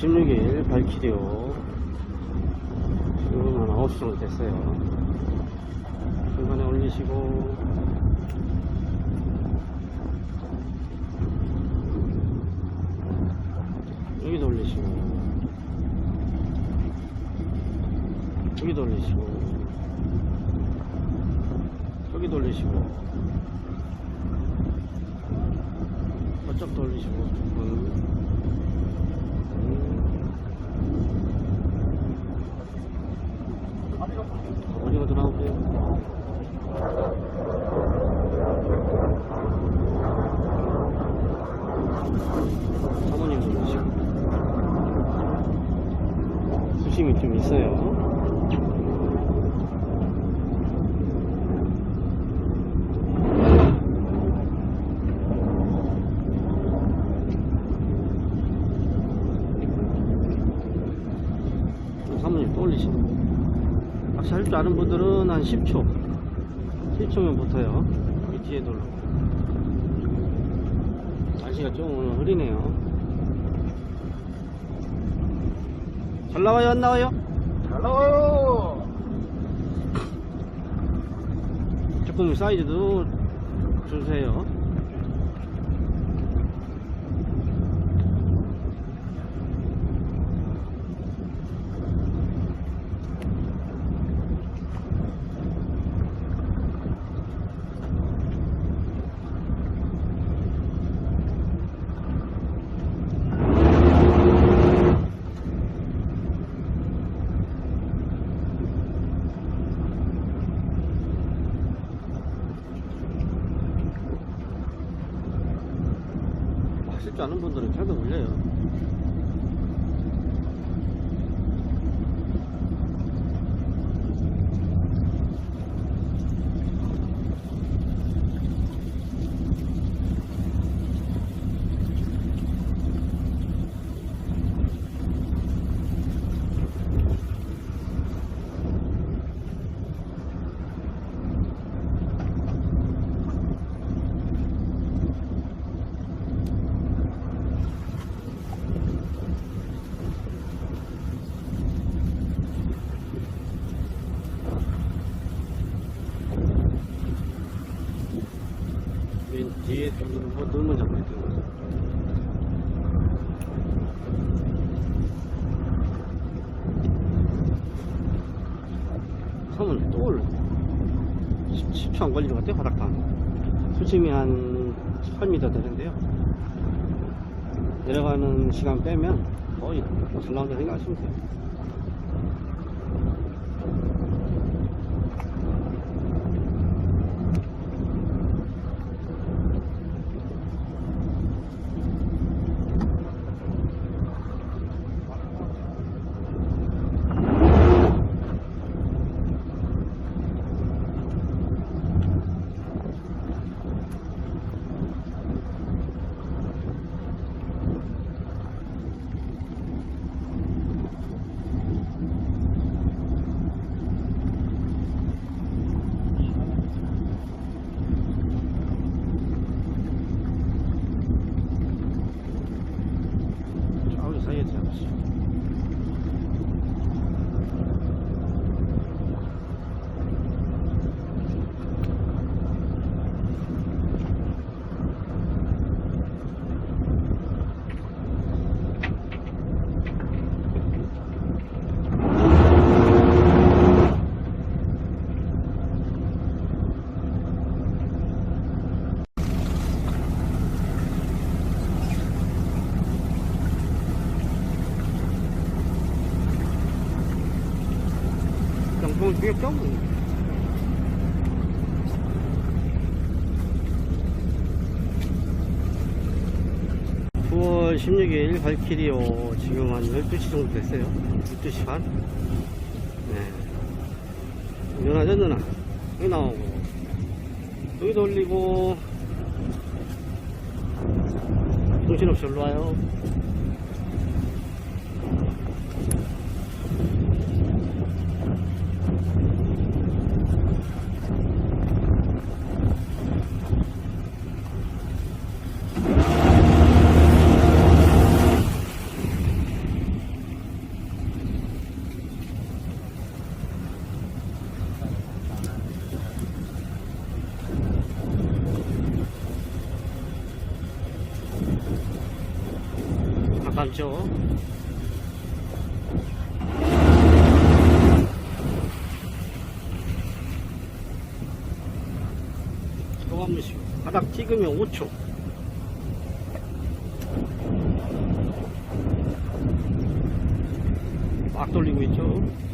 16일 발키리오 지금 한 9시 정도 됐어요. 중간에 올리시고 여기도 올리시고 여기도 올리시고 여기도 올리시고 저쪽도 올리시고 어디가 더 나오고요. 사모님도 올리시고 수심이 좀 있어요. 사모님 또 올리시고 낚시 할 줄 아는 분들은 한 10초면 붙어요. 이 뒤에 놀러. 날씨가 좀 오늘 흐리네요. 잘 나와요, 안 나와요? 잘 나와요. 조금 사이즈도 주세요. 하실 줄 아는 분들은 계속 올려요. 뒤에 뭐 눈만 잡고 있던 거죠. 섬은 또 올라. 10초 안 걸리는 것 같아요. 바닥판 수심이 한 18m 되는데요. 내려가는 시간 빼면 거의 잘 나온다고 생각하시면 돼요. 사이에 잡으시죠. 뭐 되겠죠? 9월 16일 발키리오 지금 한 12시 정도 됐어요. 12시 반. 네. 연하전전하 여기 나오고 여기 돌리고 정신없이 올라와요. 남죠. 또 한 번씩 바닥 찍으면 5초. 막 돌리고 있죠.